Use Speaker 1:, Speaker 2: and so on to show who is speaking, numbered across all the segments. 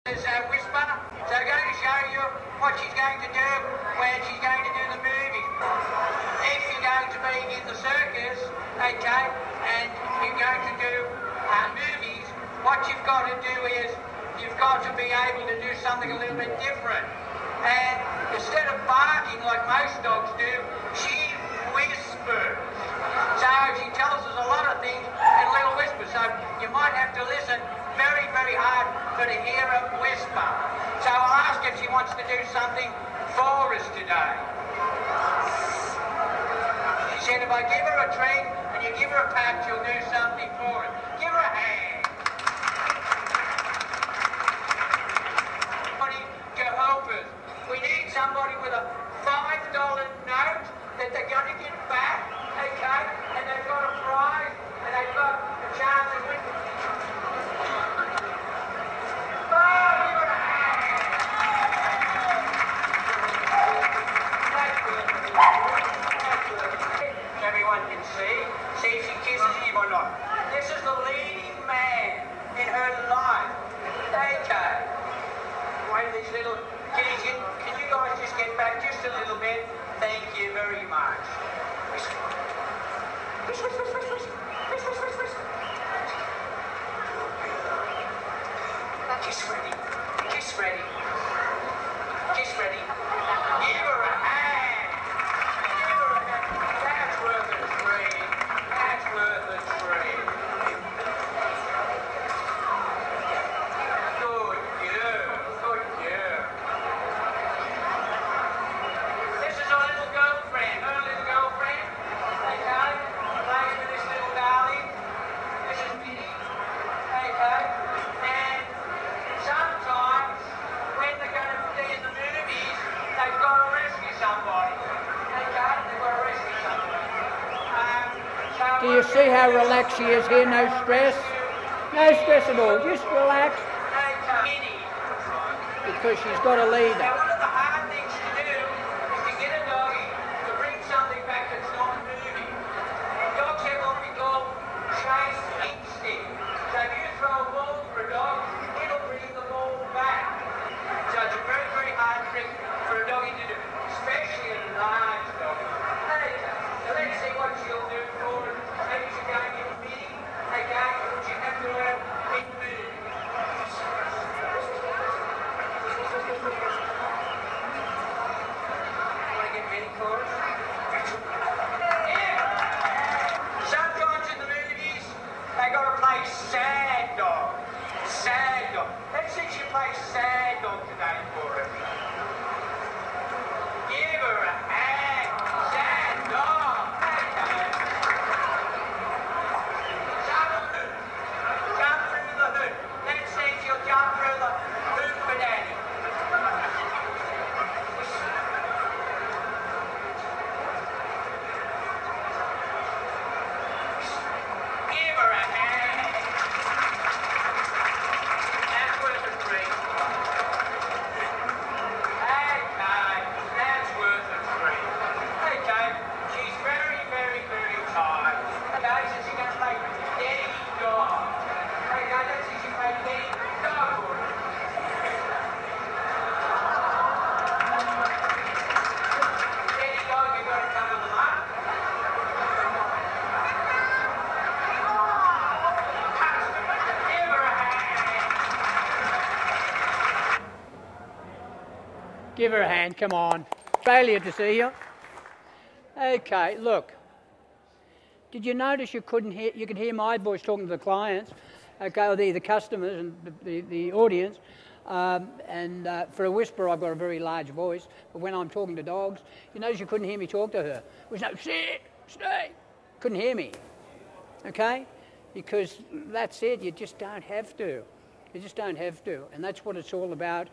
Speaker 1: Whisper, so I'm going to show you what she's going to do when she's going to do the movie. If you're going to be in the circus, okay, and you're going to do movies, what you've got to do is you've got to be able to do something a little bit different. And instead of barking like most dogs do, she whispers. So she tells us a lot of things in little whispers. So you might have to listen very, very hard for to hear her whisper. So I'll ask if she wants to do something for us today. She said if I give her a treat and you give her a pat, she'll do something for us. Give her a hand. To help us. We need somebody with a $5 note that they're going to get back, okay? And they've got a prize and they've got a chance to win. Everyone can see if she kisses him or not. This is the leading man in her life. Okay. One of these little kitties, can you guys just get back just a little bit? Thank you very much. Kiss ready. Kiss ready. Kiss ready. Give her a hand. Give her a hand. That's worth a treat. That's worth a treat. Good girl. Good girl. This is our little girlfriend. Her little girlfriend. Okay? Plays with this little darling. This is Minnie. Okay? And sometimes when they're going to be in the movies, they've got to rescue somebody. Okay? They've got to rescue somebody.
Speaker 2: Do you see how relaxed she is here? No stress? No stress at all. Just relax. Because she's got a leader.
Speaker 1: Now, one of the hard things to do is to get a doggy to bring something back that's not moving. Dogs have what we call chase instinct. So if you throw a ball for a dog, it'll bring the ball back. So it's a very, very hard trick for a doggy to do, especially a large doggy. Okay, so let's see what she'll do for us. Maybe she's going in a meeting, okay, which you have to learn in moving. Sometimes in the movies, they got to play sad dog. Sad dog. Let's see if she plays sad dog today for us. Give her a hand. Sad dog. Jump through the hood. Let's see if she'll jump through the hood for Daddy. Give her a hand. That's worth a treat. Okay, that's worth a treat. Okay, she's very, very, very tired. Okay, so she's going to play Daddy Dog. Okay, let's see if she plays Daddy Dog for us. Daddy Dog, you've got to cover them up. Give her a hand.
Speaker 2: Give her a hand, come on. Failure to see you. Okay, look. Did you notice you could hear my voice talking to the clients, okay, or the customers and the audience, and for a whisperer I've got a very large voice, but when I'm talking to dogs, you notice you couldn't hear me talk to her. There was no, sit, stay, couldn't hear me, okay? Because that's it, you just don't have to. You just don't have to, and that's what it's all about.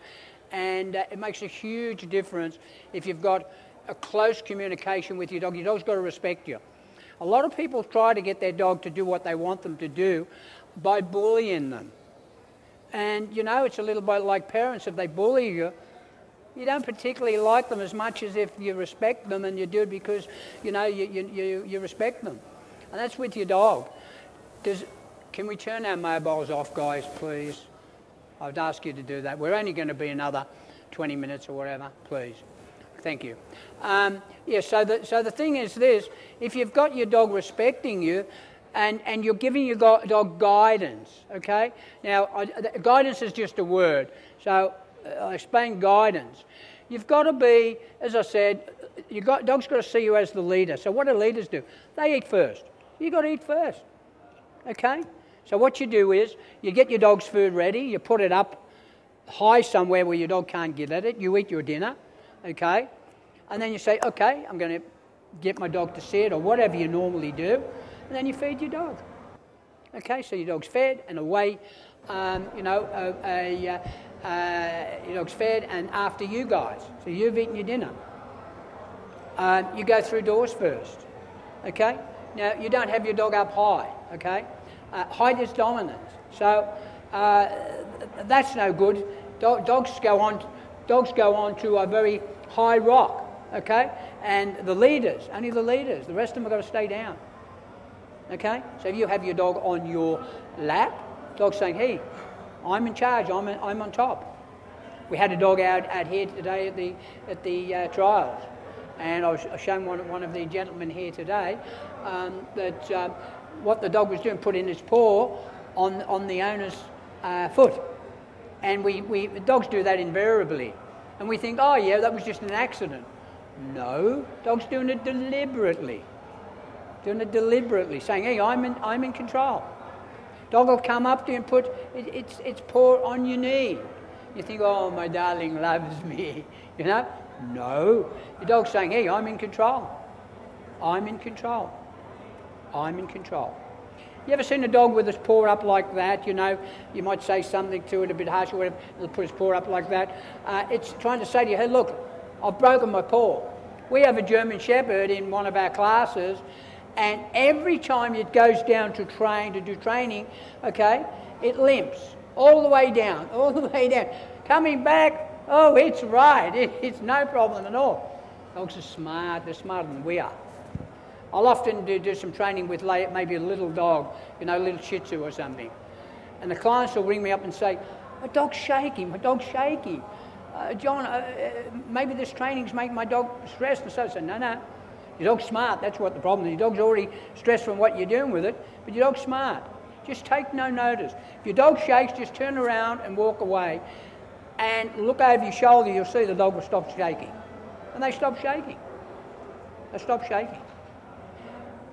Speaker 2: And it makes a huge difference if you've got a close communication with your dog. Your dog's got to respect you. A lot of people try to get their dog to do what they want them to do by bullying them. And, you know, it's a little bit like parents. If they bully you, you don't particularly like them as much as if you respect them and you do it because, you know, you respect them. And that's with your dog. Can we turn our mobiles off, guys, please? I would ask you to do that. We're only going to be another 20 minutes or whatever, please. Thank you. So the thing is this, if you've got your dog respecting you and you're giving your dog guidance, okay? Now, guidance is just a word, so I'll explain guidance. You've got to be, as I said, dog's got to see you as the leader. So what do leaders do? They eat first. You've got to eat first, okay? So what you do is you get your dog's food ready, you put it up high somewhere where your dog can't get at it, you eat your dinner, okay? And then you say, okay, I'm going to get my dog to see it or whatever you normally do, and then you feed your dog. Okay, so your dog's fed and away, your dog's fed and after you guys. So you've eaten your dinner. You go through doors first, okay? Now, you don't have your dog up high, okay? Height is dominance, so that's no good. Dogs go on to a very high rock, okay? And the leaders, only the leaders, the rest of them have got to stay down, okay? So if you have your dog on your lap, dog's saying, hey, I'm in charge, I'm on top. We had a dog out here today at the trials, and I was showing one of the gentlemen here today that what the dog was doing, put in his paw on the owner's foot. And the dogs do that invariably. And we think, oh yeah, that was just an accident. No, dog's doing it deliberately. Saying, hey, I'm in control. Dog will come up to you and put its paw on your knee. You think, oh, my darling loves me, you know? No, the dog's saying, hey, I'm in control. I'm in control. You ever seen a dog with his paw up like that? You know, you might say something to it a bit harsh or whatever, it'll put its paw up like that. It's trying to say to you, hey, look, I've broken my paw. We have a German Shepherd in one of our classes, and every time it goes down to do training, okay, it limps all the way down. Coming back, oh, it's right. It's no problem at all. Dogs are smart. They're smarter than we are. I'll often do some training with maybe a little dog, you know, a little Shih Tzu or something. And the clients will ring me up and say, my dog's shaky. John, maybe this training's making my dog stressed. And so I said, no, your dog's smart. That's what the problem is. Your dog's already stressed from what you're doing with it, but your dog's smart. Just take no notice. If your dog shakes, just turn around and walk away and look over your shoulder. You'll see the dog will stop shaking. And they stop shaking.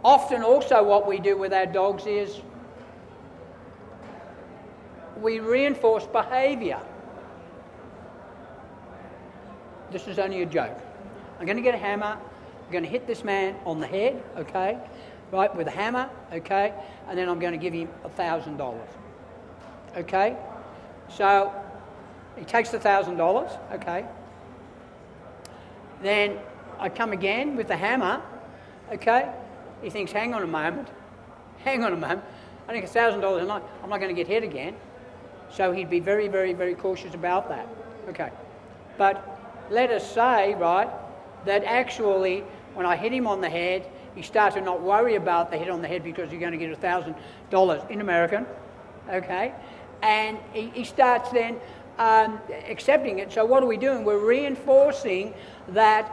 Speaker 2: Often also what we do with our dogs is we reinforce behaviour. This is only a joke. I'm going to get a hammer. I'm going to hit this man on the head, okay, right, with a hammer, okay, and then I'm going to give him $1,000, okay. So he takes the $1,000, okay. Then I come again with the hammer, okay. He thinks, hang on a moment. I think $1,000 a night, I'm not going to get hit again. So he'd be very, very, very cautious about that. Okay. But let us say, right, that actually when I hit him on the head, he starts to not worry about the hit on the head because you're going to get $1,000 in American. Okay. And he starts then accepting it. So what are we doing? We're reinforcing that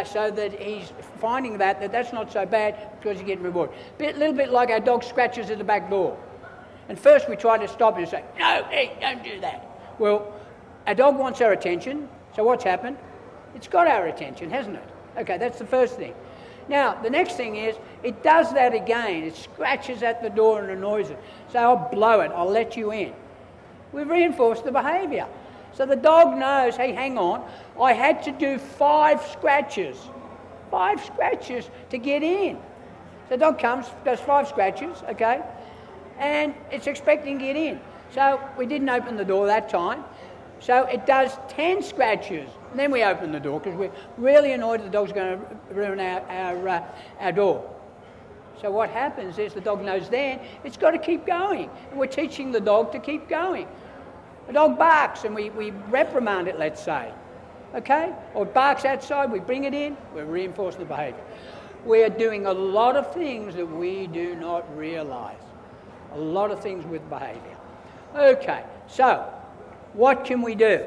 Speaker 2: so that he's finding that's not so bad because he's getting rewarded. A little bit like our dog scratches at the back door. And first we try to stop him and say, no, hey, don't do that. Well, our dog wants our attention, so what's happened? It's got our attention, hasn't it? Okay, that's the first thing. Now, the next thing is, it does that again. It scratches at the door and annoys it. So I'll blow it, I'll let you in. We've reinforced the behaviour. So the dog knows, hey, hang on, I had to do 5 scratches to get in. So the dog comes, does 5 scratches, okay, and it's expecting to get in. So we didn't open the door that time. So it does 10 scratches, and then we open the door because we're really annoyed that the dog's going to ruin our door. So what happens is the dog knows then it's got to keep going, and we're teaching the dog to keep going. The dog barks and we reprimand it, let's say, okay? Or it barks outside, we bring it in, we're reinforcing the behaviour. We're doing a lot of things that we do not realise. A lot of things with behaviour. Okay, so what can we do?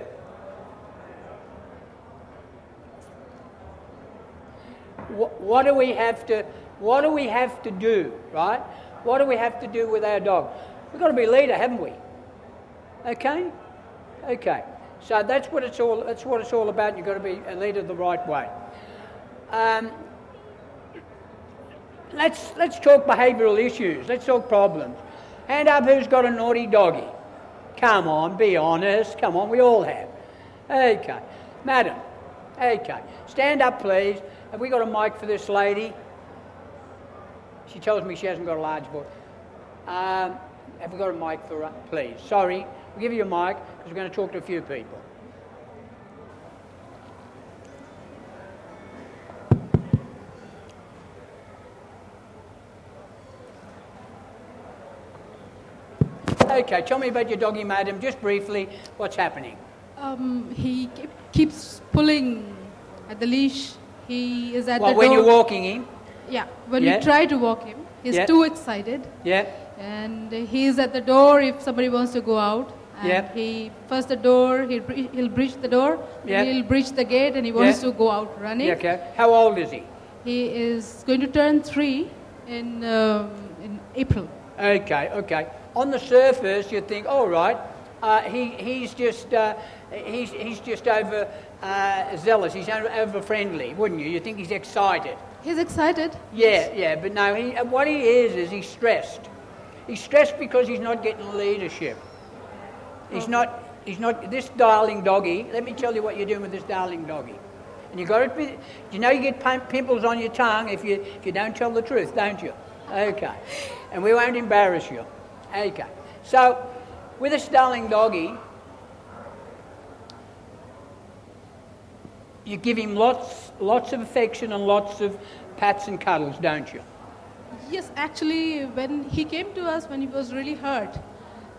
Speaker 2: What do we have to do, right? What do we have to do with our dog? We've got to be a leader, haven't we? Okay? Okay. So that's what it's all about. You've got to be a leader the right way. Let's talk behavioural issues. Let's talk problems. Hand up who's got a naughty doggy. Come on, be honest. Come on, we all have. Okay. Madam. Okay. Stand up, please. Have we got a mic for this lady? She tells me she hasn't got a large voice. Have we got a mic for her? Please. Sorry. We'll give you a mic because we're going to talk to a few people. Okay, tell me about your doggy, madam, just briefly, what's happening?
Speaker 3: He keeps pulling at the leash. He is at the door.
Speaker 2: When you're walking him?
Speaker 3: Yeah, when we try to walk him, he's too excited.
Speaker 2: Yeah.
Speaker 3: And he's at the door if somebody wants to go out. And he first the door, he'll breach the door, he'll breach the gate, and he wants to go out running.
Speaker 2: Okay. How old is he?
Speaker 3: He is going to turn 3 in April.
Speaker 2: Okay, okay. On the surface, you'd think, all right, he's just over zealous. He's over friendly, wouldn't you? You think he's excited.
Speaker 3: He's excited.
Speaker 2: Yeah, but no. What he is he's stressed. He's stressed because he's not getting leadership. He's not. This darling doggy. Let me tell you what you're doing with this darling doggy. And you got to be. You know you get pimples on your tongue if you don't tell the truth, don't you? Okay. And we won't embarrass you. Okay. So, with this darling doggy, you give him lots of affection and lots of pats and cuddles, don't you?
Speaker 3: Yes, actually, when he came to us when he was really hurt,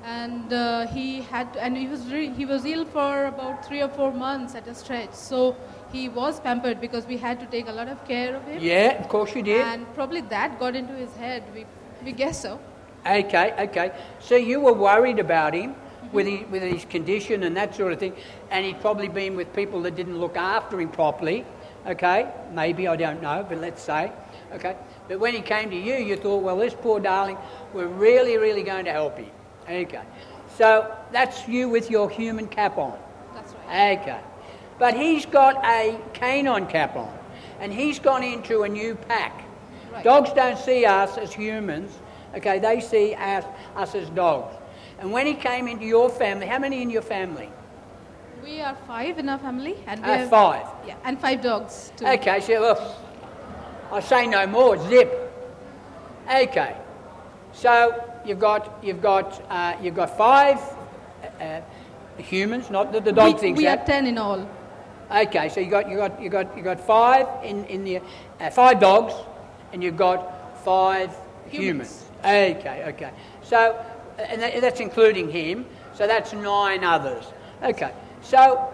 Speaker 3: and he was ill for about 3 or 4 months at a stretch. So he was pampered because we had to take a lot of care of him.
Speaker 2: Yeah, of course you did.
Speaker 3: And probably that got into his head. We guess so.
Speaker 2: Okay. So you were worried about him with his condition and that sort of thing, and he'd probably been with people that didn't look after him properly. Okay, maybe, I don't know, but let's say. Okay, but when he came to you, you thought, well, this poor darling, we're really, really going to help him. Okay, so that's you with your human cap on.
Speaker 3: That's right.
Speaker 2: Okay, but he's got a canine cap on, and he's gone into a new pack.
Speaker 3: Right.
Speaker 2: Dogs don't see us as humans. Okay, they see us as dogs. And when he came into your family, how many in your family?
Speaker 3: We are 5 in our family. And we have
Speaker 2: 5?
Speaker 3: Yeah, and 5 dogs too.
Speaker 2: Okay, so I say no more, zip. Okay, so you've got 5 humans, not that the dog thinks
Speaker 3: we
Speaker 2: that.
Speaker 3: are 10 in all.
Speaker 2: Okay, so you got 5 in the 5 dogs, and you've got 5 humans. Okay. So, and that's including him. So that's 9 others. Okay. So,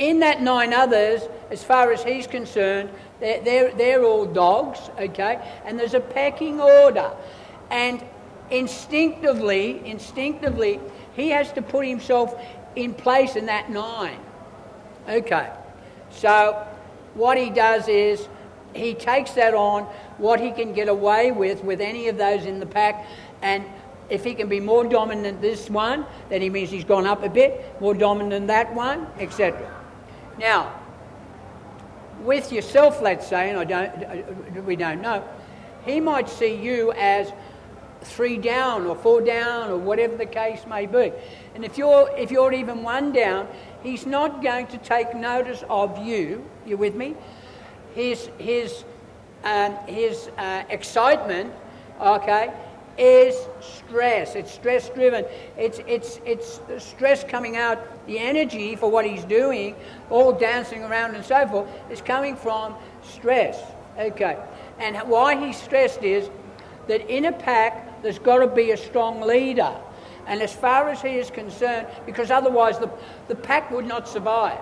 Speaker 2: in that 9 others, as far as he's concerned, they're all dogs. Okay. And there's a pecking order, and instinctively, he has to put himself in place in that 9. Okay. So, what he does is he takes that on, what he can get away with any of those in the pack, and if he can be more dominant than this one, then he means he's gone up a bit, more dominant than that one, etc. Now, with yourself, let's say, and we don't know, he might see you as 3 down or 4 down or whatever the case may be. And if you're even 1 down, he's not going to take notice of you. You with me? His excitement, okay, is stress. It's stress-driven. It's stress coming out. The energy for what he's doing, all dancing around and so forth, is coming from stress. Okay, and why he's stressed is that in a pack there's got to be a strong leader, and as far as he is concerned, because otherwise the pack would not survive.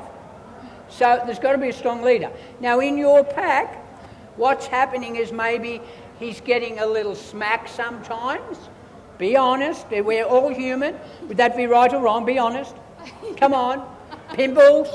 Speaker 2: So there's got to be a strong leader. Now in your pack, what's happening is maybe he's getting a little smack sometimes. Be honest. We're all human. Would that be right or wrong? Be honest. Come on. Pimples.